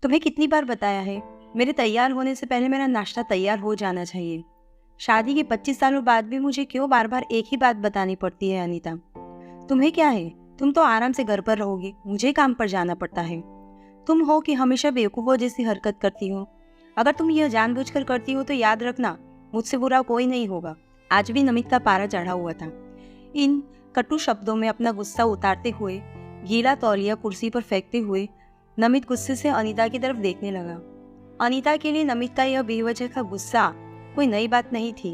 तुम्हें कितनी बार बताया है, मेरे तैयार होने से पहले मेरा नाश्ता तैयार हो जाना चाहिए। शादी के 25 सालों बाद भी मुझे क्यों बार बार एक ही बात बतानी पड़ती है अनीता? तुम्हें क्या है, तुम तो आराम से घर पर रहोगी, मुझे काम पर जाना पड़ता है। तुम हो कि हमेशा बेवकूफ़ों जैसी हरकत करती हो। अगर तुम यह जानबूझकर करती हो तो याद रखना, मुझसे बुरा कोई नहीं होगा। आज भी नमित का पारा चढ़ा हुआ था। इन कटु शब्दों में अपना गुस्सा उतारते हुए, गीला तौलिया कुर्सी पर फेंकते हुए, नमित गुस्से से अनीता की तरफ देखने लगा। अनीता के लिए नमित का यह बेवजह का गुस्सा कोई नई बात नहीं थी।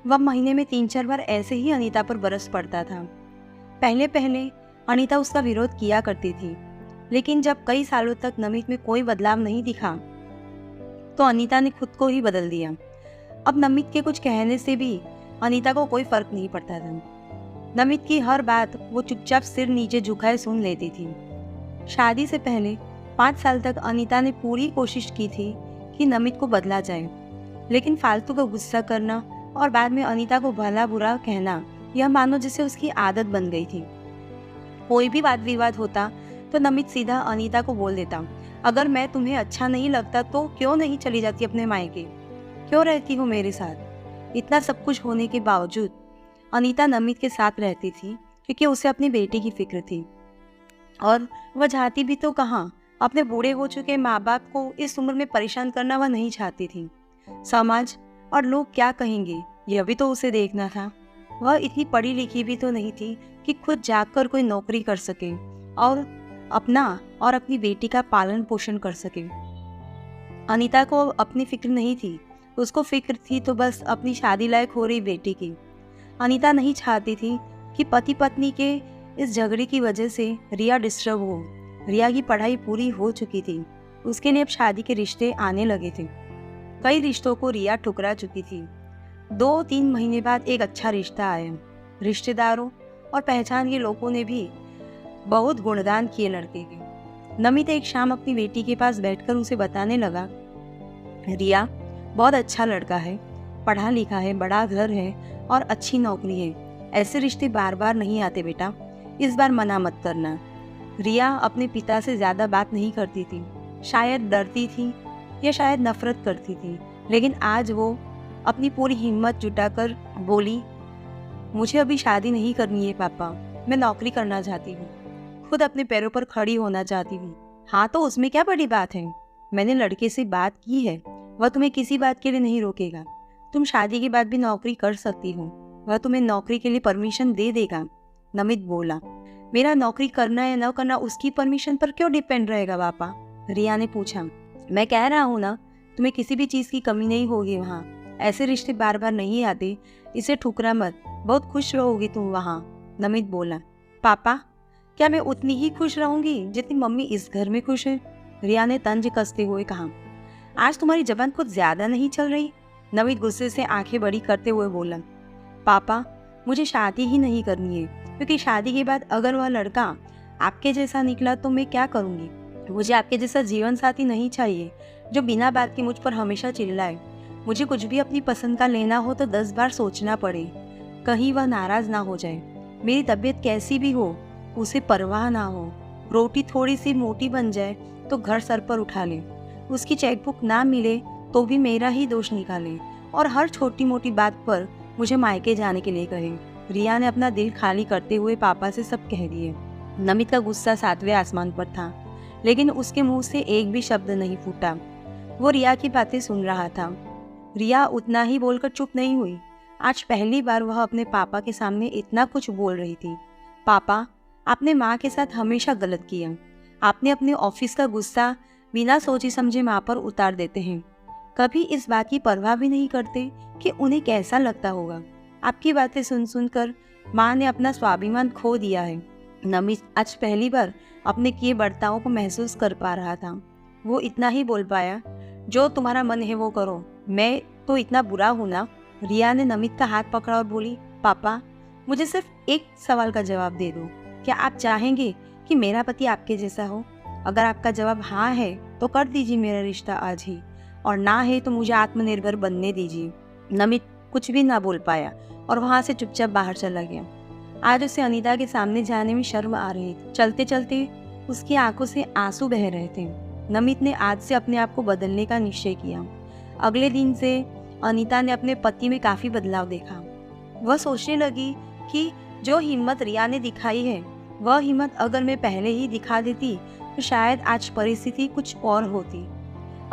वह महीने में 3-4 बार ऐसे ही अनीता पर बरस पड़ता था। पहले पहले अनीता उसका विरोध किया करती थी, लेकिन जब कई सालों तक नमित में कोई बदलाव नहीं दिखा तो अनीता ने खुद को ही बदल दिया। अब नमित के कुछ कहने से भी अनीता को कोई फर्क नहीं पड़ता था। नमित की हर बात वो चुपचाप सिर नीचे झुकाए सुन लेती थी। शादी से पहले 5 साल तक अनीता ने पूरी कोशिश की थी कि नमित को बदला जाए, लेकिन फालतू का गुस्सा करना और बाद में अनीता को भला बुरा कहना, यह मानो जैसे उसकी आदत बन गई थी। कोई भी वाद विवाद होता तो नमित सीधा अनीता को बोल देता, अगर मैं तुम्हें अच्छा नहीं लगता तो क्यों नहीं चली जाती अपने मायके, क्यों रहती हो मेरे साथ? इतना सब कुछ होने के बावजूद अनीता नमित के साथ रहती थी क्योंकि उसे अपनी बेटी की फिक्र थी। और वह चाहती भी तो कहाँ, अपने बूढ़े हो चुके माँ बाप को इस उम्र में परेशान करना वह नहीं चाहती थी। समाज और लोग क्या कहेंगे, यह भी तो उसे देखना था। वह इतनी पढ़ी लिखी भी तो नहीं थी कि खुद जाकर कोई नौकरी कर सके और अपना और अपनी बेटी का पालन पोषण कर सके। अनीता को अपनी फिक्र नहीं थी, उसको फिक्र थी तो बस अपनी शादी लायक हो रही बेटी की। अनीता नहीं चाहती थी कि पति पत्नी के इस झगड़े की वजह से रिया डिस्टर्ब हो। रिया की पढ़ाई पूरी हो चुकी थी, उसके लिए अब शादी के रिश्ते आने लगे थे। कई रिश्तों को रिया ठुकरा चुकी थी। 2-3 महीने बाद एक अच्छा रिश्ता आया। रिश्तेदारों और पहचान के लोगों ने भी बहुत गुणगान किए लड़के के। नमित एक शाम अपनी बेटी के पास बैठकर उसे बताने लगा, रिया बहुत अच्छा लड़का है, पढ़ा लिखा है, बड़ा घर है और अच्छी नौकरी है। ऐसे रिश्ते बार बार नहीं आते बेटा, इस बार मना मत करना। रिया अपने पिता से ज़्यादा बात नहीं करती थी, शायद डरती थी या शायद नफरत करती थी, लेकिन आज वो अपनी पूरी हिम्मत जुटाकर बोली, मुझे अभी शादी नहीं करनी है पापा, मैं नौकरी करना चाहती हूँ, खुद अपने पैरों पर खड़ी होना चाहती हूँ। हाँ तो उसमें क्या बड़ी बात है, मैंने लड़के से बात की है, वह तुम्हें किसी बात के लिए नहीं रोकेगा। तुम शादी के बाद भी नौकरी कर सकती हो, वह तुम्हें नौकरी के लिए परमिशन दे देगा। नमित बोला, मेरा नौकरी करना या न करना उसकी परमिशन पर क्यों डिपेंड रहेगा पापा? रिया ने पूछा। मैं कह रहा हूँ ना, तुम्हें किसी भी चीज़ की कमी नहीं होगी वहाँ। ऐसे रिश्ते बार बार नहीं आते, इसे ठुकरा मत, बहुत खुश रहोगी तुम वहाँ। नमित बोला, पापा क्या मैं उतनी ही खुश रहूंगी जितनी मम्मी इस घर में खुश है? रिया ने तंज कसते हुए कहा। आज तुम्हारी जबान कुछ ज्यादा नहीं चल रही? नमित गुस्से से आंखें बड़ी करते हुए बोला, पापा मुझे शादी ही नहीं करनी है, क्योंकि शादी के बाद अगर वह लड़का आपके जैसा निकला तो मैं क्या करूँगी? मुझे आपके जैसा जीवन साथी नहीं चाहिए जो बिना बात के मुझ पर हमेशा चिल्लाए। मुझे कुछ भी अपनी पसंद का लेना हो तो 10 बार सोचना पड़े, कहीं वह नाराज ना हो जाए। मेरी तबीयत कैसी भी हो उसे परवाह ना हो। रोटी थोड़ी सी मोटी बन जाए तो घर सर पर उठा ले, उसकी चेकबुक ना मिले तो भी मेरा ही दोष निकाले और हर छोटी मोटी बात पर मुझे मायके जाने के लिए कहे। रिया ने अपना दिल खाली करते हुए पापा से सब कह दिए। नमित का गुस्सा 7वें आसमान पर था, लेकिन उसके मुंह से एक भी शब्द नहीं फूटा। वो रिया की बातें सुन रहा था। रिया उतना ही बोलकर चुप नहीं हुई। आज पहली बार वह अपने पापा के सामने इतना कुछ बोल रही थी। पापा, आपने माँ के साथ हमेशा गलत किया। आपने अपने ऑफिस का गुस्सा बिना सोची समझे माँ पर उतार देते हैं। कभी इस बात की परवाह भी नहीं करते कि उन्हें कैसा लगता होगा। आपकी बातें सुन सुनकर माँ ने अपना स्वाभिमान खो दिया है। नमित आज पहली बार अपने किए बर्तावों को महसूस कर पा रहा था। वो इतना ही बोल पाया, जो तुम्हारा मन है वो करो, मैं तो इतना बुरा हूँ ना? रिया ने नमित का हाथ पकड़ा और बोली, पापा मुझे सिर्फ एक सवाल का जवाब दे दो, क्या आप चाहेंगे कि मेरा पति आपके जैसा हो? अगर आपका जवाब हाँ है तो कर दीजिए मेरा रिश्ता आज ही, और ना है तो मुझे आत्मनिर्भर बनने दीजिए। नमित कुछ भी ना बोल पाया और वहाँ से चुपचाप बाहर चला गया। आज उसे अनीता के सामने जाने में शर्म आ रही थी। चलते चलते उसकी आंखों से आंसू बह रहे थे। नमित ने आज से अपने आप को बदलने का निश्चय किया। अगले दिन से अनीता ने अपने पति में काफ़ी बदलाव देखा। वह सोचने लगी कि जो हिम्मत रिया ने दिखाई है, वह हिम्मत अगर मैं पहले ही दिखा देती तो शायद आज परिस्थिति कुछ और होती।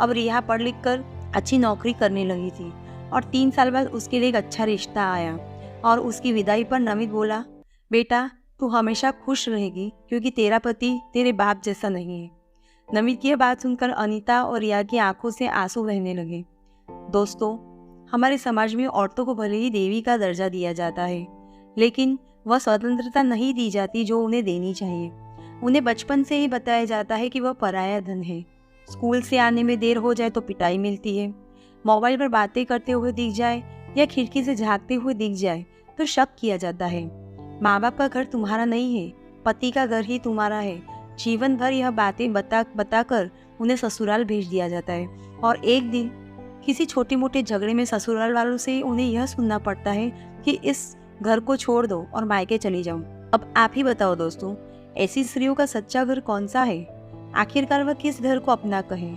अब रिया पढ़ लिख कर अच्छी नौकरी करने लगी थी और 3 साल बाद उसके लिए एक अच्छा रिश्ता आया। और उसकी विदाई पर नमित बोला, बेटा तू हमेशा खुश रहेगी क्योंकि तेरा पति तेरे बाप जैसा नहीं है। नमित की यह बात सुनकर अनीता और रिया की आंखों से आंसू बहने लगे। दोस्तों, हमारे समाज में औरतों को भले ही देवी का दर्जा दिया जाता है, लेकिन वह स्वतंत्रता नहीं दी जाती जो उन्हें देनी चाहिए। उन्हें बचपन से ही बताया जाता है कि वह पराया धन है। स्कूल से आने में देर हो जाए तो पिटाई मिलती है, मोबाइल पर बातें करते हुए दिख जाए या खिड़की से झांकते हुए दिख जाए तो शक किया जाता है। माँ बाप का घर तुम्हारा नहीं है, पति का घर ही तुम्हारा है। जीवन भर यह बातें बताकर उन्हें ससुराल भेज दिया जाता है और एक दिन किसी छोटे मोटे झगड़े में ससुराल वालों से उन्हें यह सुनना पड़ता है कि इस घर को छोड़ दो और मायके चली जाओ। अब आप ही बताओ दोस्तों, ऐसी स्त्रियों का सच्चा घर कौन सा है? आखिरकार वह किस घर को अपना कहे?